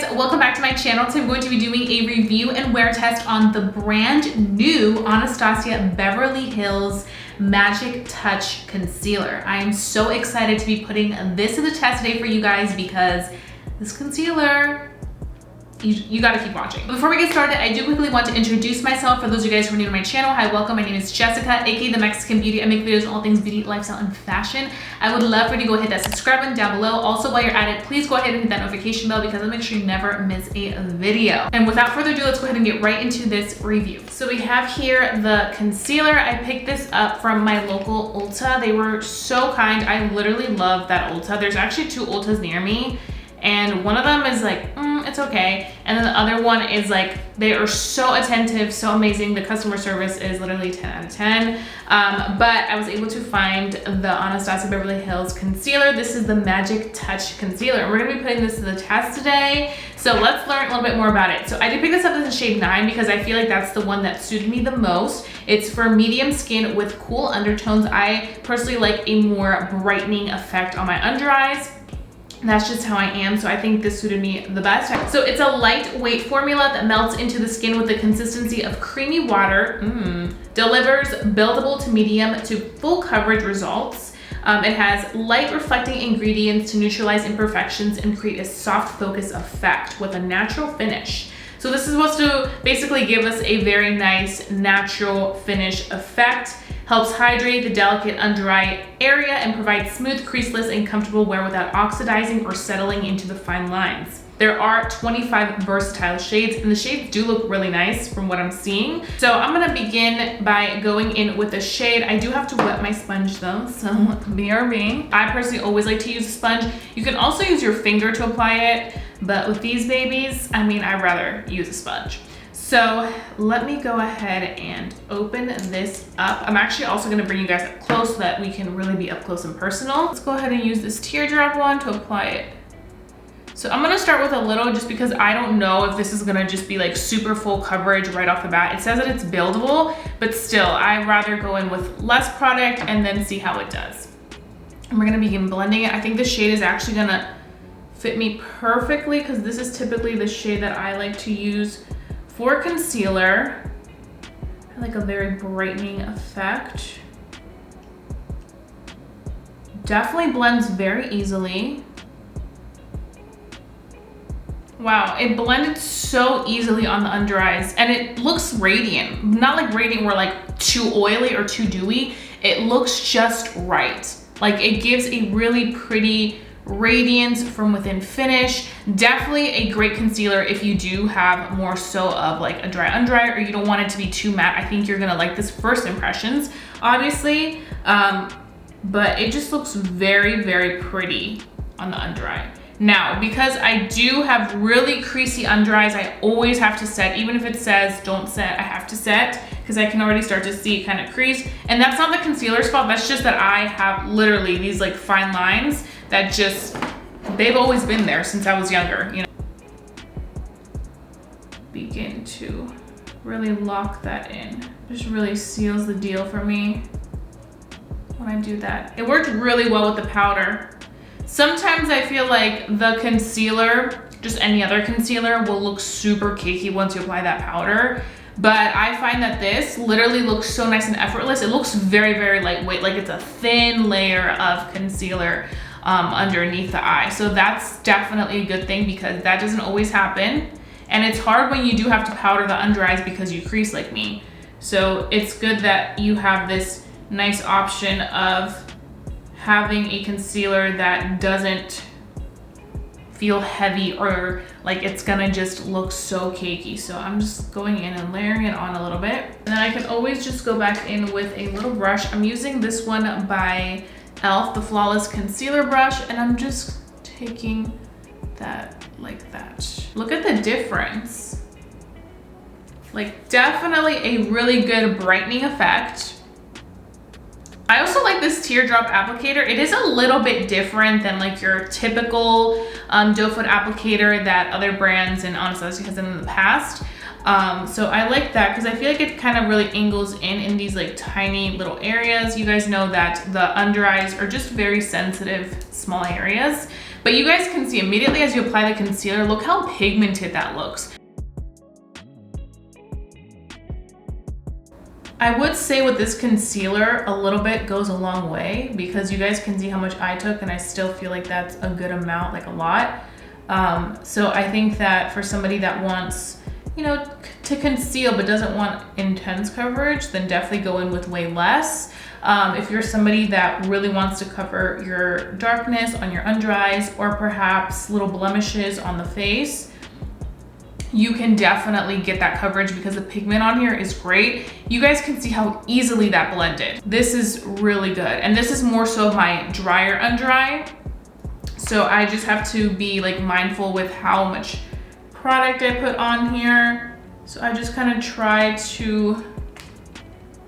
guys, welcome back to my channel. Today I'm going to be doing a review and wear test on the brand new Anastasia Beverly Hills Magic Touch Concealer. I am so excited to be putting this to the test today for you guys because this concealer, you gotta keep watching. Before we get started, I do quickly want to introduce myself. For those of you guys who are new to my channel, hi, welcome. My name is Jessica, aka The Mexican Beauty. I make videos on all things beauty, lifestyle, and fashion. I would love for you to go hit that subscribe button down below. Also, while you're at it, please go ahead and hit that notification bell because I'll make sure you never miss a video. And without further ado, let's go ahead and get right into this review. So we have here the concealer. I picked this up from my local Ulta. They were so kind. I literally love that Ulta. There's actually two Ultas near me, and one of them is like, it's okay. And then the other one is like, they are so attentive, so amazing. The customer service is literally 10 out of 10. But I was able to find the Anastasia Beverly Hills concealer. This is the Magic Touch Concealer. And we're gonna be putting this to the test today. So let's learn a little bit more about it. So I did pick this up as a shade 9 because I feel like that's the one that suited me the most. It's for medium skin with cool undertones. I personally like a more brightening effect on my under eyes. That's just how I am, so I think this suited me the best. So it's a lightweight formula that melts into the skin with the consistency of creamy water, delivers buildable to medium to full coverage results. It has light reflecting ingredients to neutralize imperfections and create a soft focus effect with a natural finish. So this is supposed to basically give us a very nice natural finish effect. Helps hydrate the delicate under eye area and provides smooth, creaseless, and comfortable wear without oxidizing or settling into the fine lines. There are 25 versatile shades, and the shades do look really nice from what I'm seeing. So I'm gonna begin by going in with a shade. I do have to wet my sponge though, so BRB. I personally always like to use a sponge. You can also use your finger to apply it, but with these babies, I mean, I'd rather use a sponge. So let me go ahead and open this up. I'm actually also gonna bring you guys up close so that we can really be up close and personal. Let's go ahead and use this teardrop one to apply it. So I'm gonna start with a little just because I don't know if this is gonna just be like super full coverage right off the bat. It says that it's buildable, but still, I'd rather go in with less product and then see how it does. And we're gonna begin blending it. I think the shade is actually gonna fit me perfectly because this is typically the shade that I like to use for concealer. I like a very brightening effect. Definitely blends very easily. Wow, it blended so easily on the under eyes and it looks radiant. Not like radiant where like too oily or too dewy. It looks just right. Like it gives a really pretty radiance from within finish. Definitely a great concealer if you do have more so of like a dry under eye or you don't want it to be too matte. I think you're gonna like this first impressions, obviously. But it just looks very, very pretty on the under eye. Now, because I do have really creasy under eyes, I always have to set, even if it says don't set, I have to set because I can already start to see it kind of crease. And that's not the concealer's fault, that's just that I have literally these like fine lines that just, they've always been there since I was younger, you know. Begin to really lock that in. Just really seals the deal for me when I do that. It worked really well with the powder. Sometimes I feel like the concealer, just any other concealer, will look super cakey once you apply that powder. But I find that this literally looks so nice and effortless. It looks very, very lightweight, like it's a thin layer of concealer underneath the eye. So that's definitely a good thing because that doesn't always happen. And it's hard when you do have to powder the under eyes because you crease like me. So it's good that you have this nice option of having a concealer that doesn't feel heavy or like it's gonna just look so cakey. So I'm just going in and layering it on a little bit. And then I can always just go back in with a little brush. I'm using this one by e.l.f., the Flawless Concealer Brush, and I'm just taking that like that. Look at the difference. Like definitely a really good brightening effect. I also like this teardrop applicator. It is a little bit different than like your typical doe foot applicator that other brands and Anastasia has done in the past. So I like that because I feel like it kind of really angles in these like tiny little areas. You guys know that the under eyes are just very sensitive, small areas. But you guys can see immediately as you apply the concealer, look how pigmented that looks. I would say with this concealer, a little bit goes a long way because you guys can see how much I took and I still feel like that's a good amount, like a lot. So I think that for somebody that wants, you know, to conceal but doesn't want intense coverage, then definitely go in with way less. If you're somebody that really wants to cover your darkness on your under eyes or perhaps little blemishes on the face, you can definitely get that coverage because the pigment on here is great. You guys can see how easily that blended. This is really good. And this is more so my drier under eye. So I just have to be like mindful with how much product I put on here. So I just kind of try to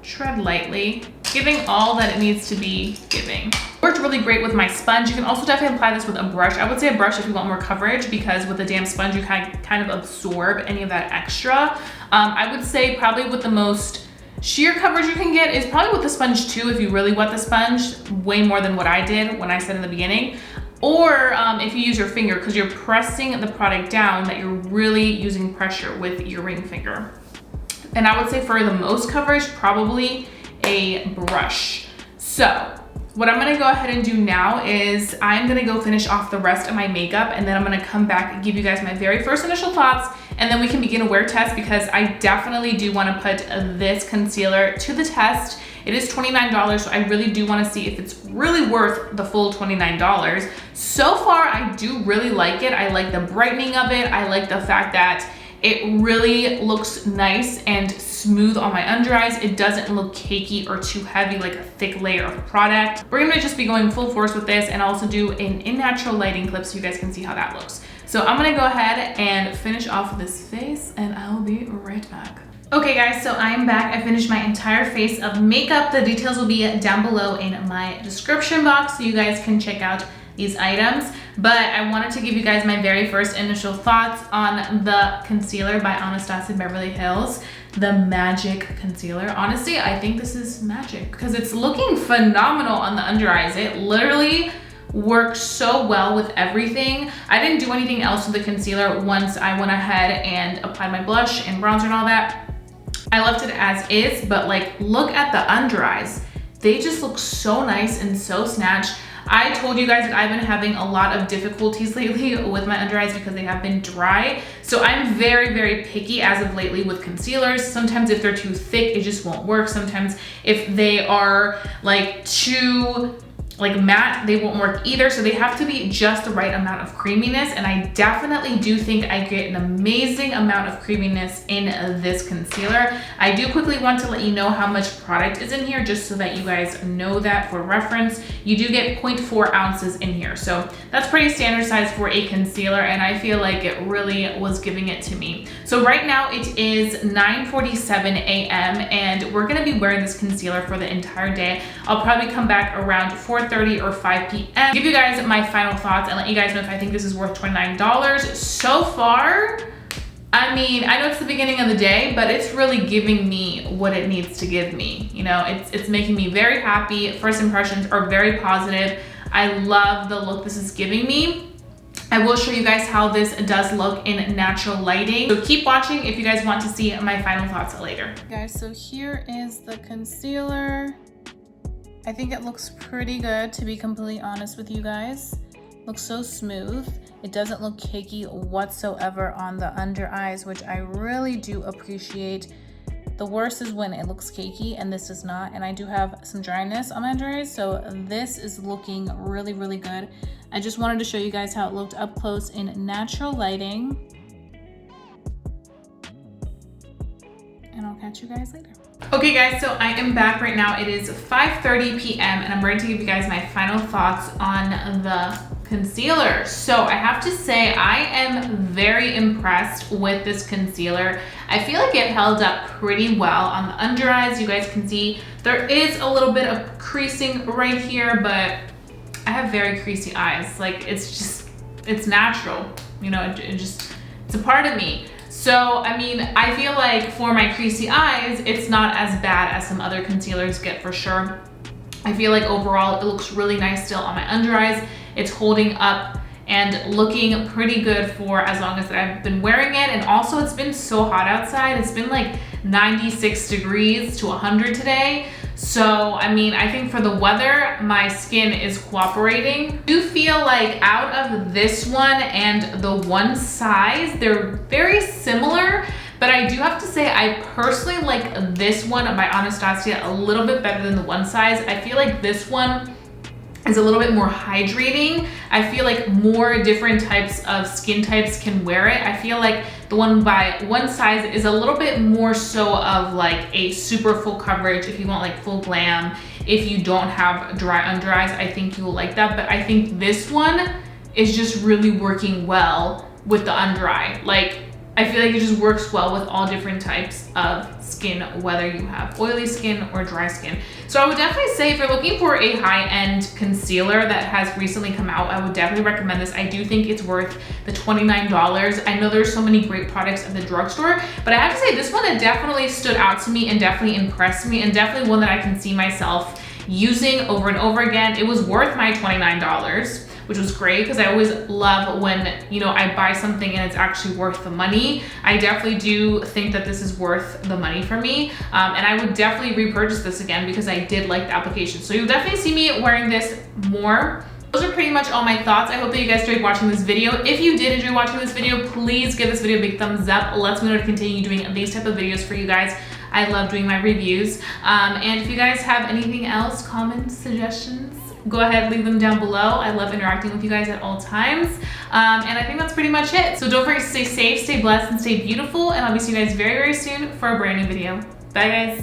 tread lightly, giving all that it needs to be giving. Worked really great with my sponge. You can also definitely apply this with a brush. I would say a brush if you want more coverage because with a damp sponge you kind of absorb any of that extra. I would say probably with the most sheer coverage you can get is probably with the sponge too if you really wet the sponge, way more than what I did when I said in the beginning. Or if you use your finger because you're pressing the product down, that you're really using pressure with your ring finger. And I would say for the most coverage, probably a brush. So what I'm gonna go ahead and do now is I'm gonna go finish off the rest of my makeup and then I'm gonna come back and give you guys my very first initial thoughts and then we can begin a wear test because I definitely do wanna put this concealer to the test. It is $29, so I really do wanna see if it's really worth the full $29. So far, I do really like it. I like the brightening of it. I like the fact that it really looks nice and smooth on my under eyes. It doesn't look cakey or too heavy, like a thick layer of product. We're gonna just be going full force with this and also do an in natural lighting clip so you guys can see how that looks. So I'm gonna go ahead and finish off this face and I'll be right back. Okay guys, so I'm back. I finished my entire face of makeup. The details will be down below in my description box so you guys can check out these items, but I wanted to give you guys my very first initial thoughts on the concealer by Anastasia Beverly Hills, the Magic Concealer. Honestly, I think this is magic because it's looking phenomenal on the under eyes. It literally works so well with everything. I didn't do anything else with the concealer once I went ahead and applied my blush and bronzer and all that. I left it as is, but like look at the under eyes. They just look so nice and so snatched. I told you guys that I've been having a lot of difficulties lately with my under eyes because they have been dry. So I'm very, very picky as of lately with concealers. Sometimes if they're too thick, it just won't work. Sometimes if they are like too matte, they won't work either. So they have to be just the right amount of creaminess. And I definitely do think I get an amazing amount of creaminess in this concealer. I do quickly want to let you know how much product is in here just so that you guys know that for reference. You do get 0.4 ounces in here. So that's pretty standard size for a concealer. And I feel like it really was giving it to me. So right now it is 9:47 a.m. and we're gonna be wearing this concealer for the entire day. I'll probably come back around 4:30 or 5 p.m. give you guys my final thoughts and let you guys know if I think this is worth $29. So far, I mean, I know it's the beginning of the day, but it's really giving me what it needs to give me. You know, it's making me very happy. First impressions are very positive. I love the look this is giving me. I will show you guys how this does look in natural lighting. So keep watching if you guys want to see my final thoughts later. Guys, so here is the concealer. I think it looks pretty good, to be completely honest with you guys. Looks so smooth. It doesn't look cakey whatsoever on the under eyes, which I really do appreciate. The worst is when it looks cakey and this is not, and I do have some dryness on my under eyes, so this is looking really, really good. I just wanted to show you guys how it looked up close in natural lighting. And I'll catch you guys later. Okay guys, so I am back right now. It is 5:30 p.m. and I'm ready to give you guys my final thoughts on the concealer. So I have to say I am very impressed with this concealer. I feel like it held up pretty well on the under eyes. You guys can see there is a little bit of creasing right here, but I have very creasy eyes. Like it's natural, you know, it's a part of me. So, I mean, I feel like for my creasy eyes, it's not as bad as some other concealers get for sure. I feel like overall it looks really nice still on my under eyes. It's holding up and looking pretty good for as long as that I've been wearing it. And also it's been so hot outside. It's been like 96 degrees to 100 today. So, I mean, I think for the weather, my skin is cooperating. I do feel like out of this one and the one size, they're very similar, but I do have to say I personally like this one by Anastasia a little bit better than the one size. I feel like this one is a little bit more hydrating. I feel like more different types of skin types can wear it. I feel like the one by one size is a little bit more so of like a super full coverage if you want like full glam. If you don't have dry under eyes, I think you will like that. But I think this one is just really working well with the under eye. Like, I feel like it just works well with all different types of skin, whether you have oily skin or dry skin. So I would definitely say if you're looking for a high-end concealer that has recently come out, I would definitely recommend this. I do think it's worth the $29. I know there's so many great products at the drugstore, but I have to say this one, it definitely stood out to me and definitely impressed me, and definitely one that I can see myself using over and over again. It was worth my $29. Which was great because I always love when, you know, I buy something and it's actually worth the money. I definitely do think that this is worth the money for me. And I would definitely repurchase this again because I did like the application. So you'll definitely see me wearing this more. Those are pretty much all my thoughts. I hope that you guys enjoyed watching this video. If you did enjoy watching this video, please give this video a big thumbs up. Let's me know to continue doing these type of videos for you guys. I love doing my reviews. And if you guys have anything else, comments, suggestions, go ahead, leave them down below. I love interacting with you guys at all times. And I think that's pretty much it. So don't forget to stay safe, stay blessed, and stay beautiful. And I'll be seeing you guys very, very soon for a brand new video. Bye, guys.